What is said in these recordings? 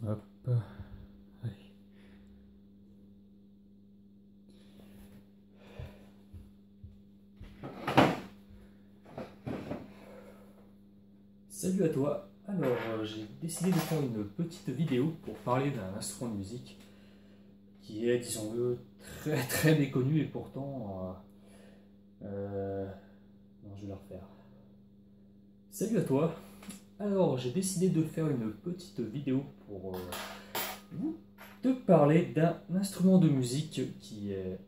Hop. Allez. Salut à toi. Alors, j'ai décidé de faire une petite vidéo pour parler d'un instrument de musique qui est, disons-le, très très méconnu et pourtant... non, je vais la refaire. Salut à toi. Alors, j'ai décidé de faire une petite vidéo pour vous te parler d'un instrument de musique qui est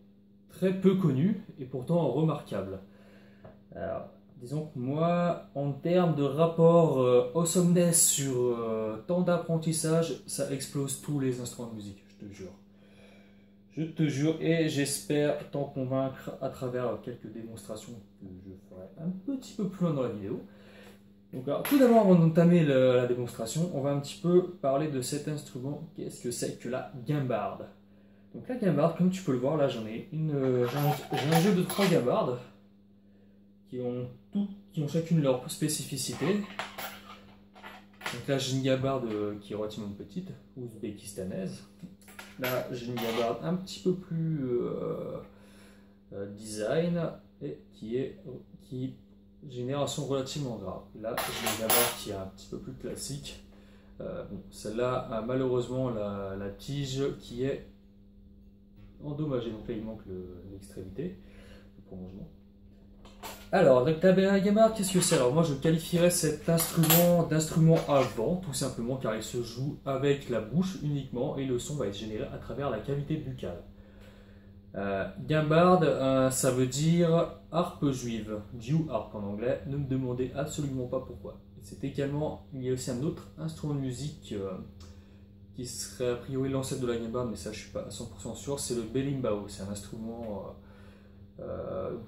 très peu connu et pourtant remarquable. Alors, disons que moi, en termes de rapport awesomeness sur temps d'apprentissage, ça explose tous les instruments de musique, je te jure. Je te jure, et j'espère t'en convaincre à travers quelques démonstrations que je ferai un petit peu plus loin dans la vidéo. Donc, alors, tout d'abord, avant d'entamer la démonstration, on va un petit peu parler de cet instrument. Qu'est-ce que c'est que la guimbarde? Donc la guimbarde, comme tu peux le voir, là j'en ai une, j'ai un jeu de 3 guimbardes qui ont chacune leur spécificité. Donc là j'ai une guimbarde qui est relativement petite, ouzbékistanaise. Là j'ai une guimbarde un petit peu plus design et qui génération relativement grave. Là j'ai une guimbarde qui est un petit peu plus classique. Bon, celle-là a malheureusement la tige qui est endommagée, donc là il manque l'extrémité, le prolongement. Alors, donc la guimbarde, qu'est-ce que c'est? Alors moi je qualifierais cet instrument d'instrument à vent, tout simplement car il se joue avec la bouche uniquement et le son va être généré à travers la cavité buccale. Guimbarde, ça veut dire harpe juive, Jew harp en anglais, ne me demandez absolument pas pourquoi. C'est également, il y a aussi un autre instrument de musique qui serait a priori l'ancêtre de la guimbarde, mais ça je suis pas à 100% sûr, c'est le berimbau, c'est un instrument...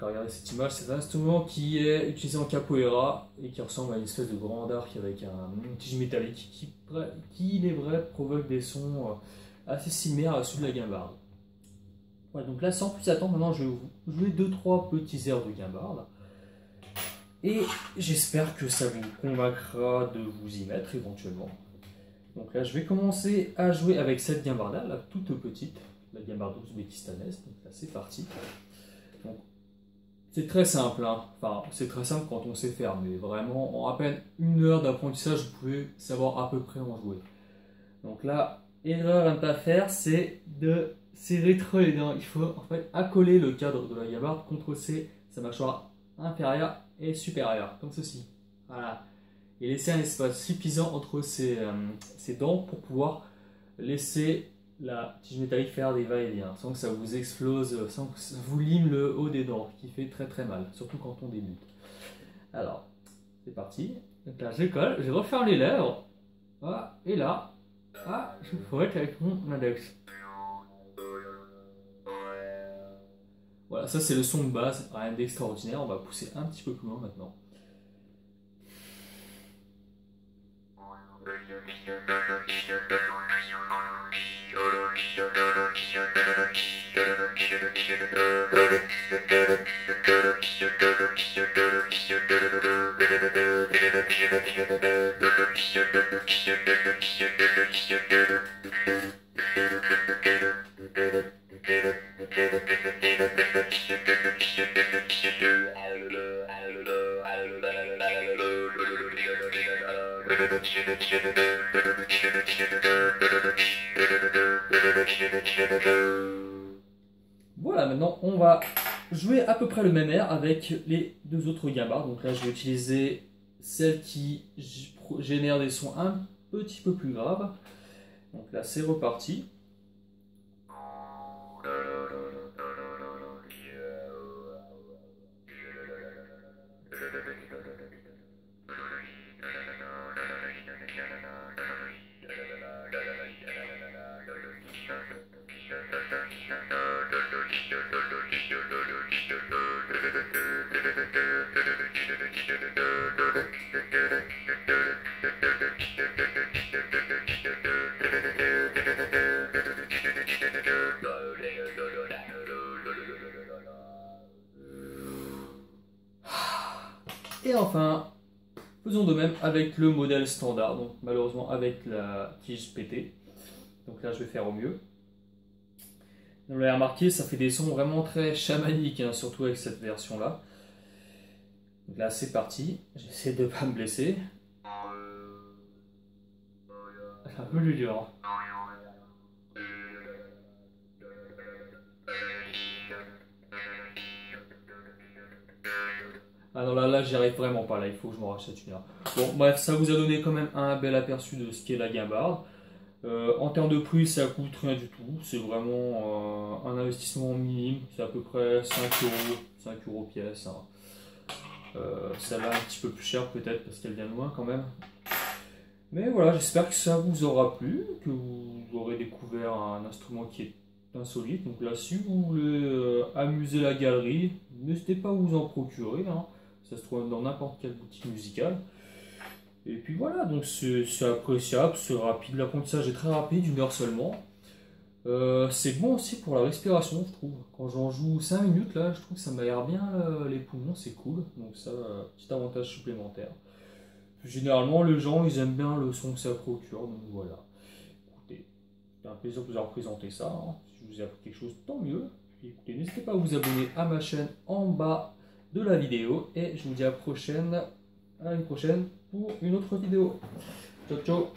regardez cette image, c'est un instrument qui est utilisé en capoeira et qui ressemble à une espèce de grand arc avec un tige métallique qui, il est vrai, provoque des sons assez similaires à ceux de la guimbarde. Ouais, donc là, sans plus attendre, maintenant je vais vous jouer 2-3 petits airs de guimbarde et j'espère que ça vous convaincra de vous y mettre éventuellement. Donc là, je vais commencer à jouer avec cette guimbarde-là, la toute petite, la guimbarde ouzbékistanaise. Donc là, c'est parti. C'est très simple, hein. Enfin, c'est très simple quand on sait faire, mais vraiment, en à peine 1 heure d'apprentissage, vous pouvez savoir à peu près en jouer. Donc là, erreur à ne pas faire, c'est de serrer trop les dents. Il faut en fait accoler le cadre de la guimbarde contre sa mâchoire inférieure et supérieure, comme ceci. Voilà. Et laisser un espace suffisant entre ses dents pour pouvoir laisser la tige métallique faire des va-et-vient sans que ça vous explose, sans que ça vous lime le haut des dents, qui fait très très mal, surtout quand on débute. Alors, c'est parti. Donc là, je colle, je referme les lèvres. Voilà, et là, je fouette avec mon index. Voilà, ça c'est le son de base, rien d'extraordinaire. On va pousser un petit peu plus loin maintenant. Voilà, maintenant on va jouer à peu près le même air avec les 2 autres guimbardes. Donc là je vais utiliser celle qui génère des sons un petit peu plus graves. Donc là c'est reparti. Et enfin, Faisons de même avec le modèle standard, donc malheureusement avec la tige pétée. Donc là je vais faire au mieux. Vous l'avez remarqué, ça fait des sons vraiment très chamaniques, hein, surtout avec cette version là. Donc là c'est parti, j'essaie de ne pas me blesser. C'est un peu plus dur. Ah non, là j'y arrive vraiment pas, là il faut que je me rachète une heure. Bon bref, ça vous a donné quand même un bel aperçu de ce qu'est la guimbarde. En termes de prix, ça coûte rien du tout, c'est vraiment un investissement minime, c'est à peu près 5 euros pièce. Hein. Celle-là un petit peu plus chère peut-être parce qu'elle vient de loin quand même. Mais voilà, j'espère que ça vous aura plu, que vous aurez découvert un instrument qui est insolite. Donc là, si vous voulez amuser la galerie, n'hésitez pas à vous en procurer. Hein. Ça se trouve dans n'importe quelle boutique musicale. Et puis voilà, donc c'est appréciable, c'est rapide. L'apprentissage est très rapide, 1 heure seulement. C'est bon aussi pour la respiration, je trouve. Quand j'en joue 5 minutes, là, je trouve que ça m'aère bien les poumons, c'est cool. Donc ça, petit avantage supplémentaire. Généralement, les gens, ils aiment bien le son que ça procure, donc voilà. Écoutez, c'est un plaisir de vous avoir présenté ça. Hein. Si je vous ai appris quelque chose, tant mieux. Puis, écoutez, n'hésitez pas à vous abonner à ma chaîne en bas de la vidéo. Et je vous dis à une prochaine pour une autre vidéo. Ciao, ciao!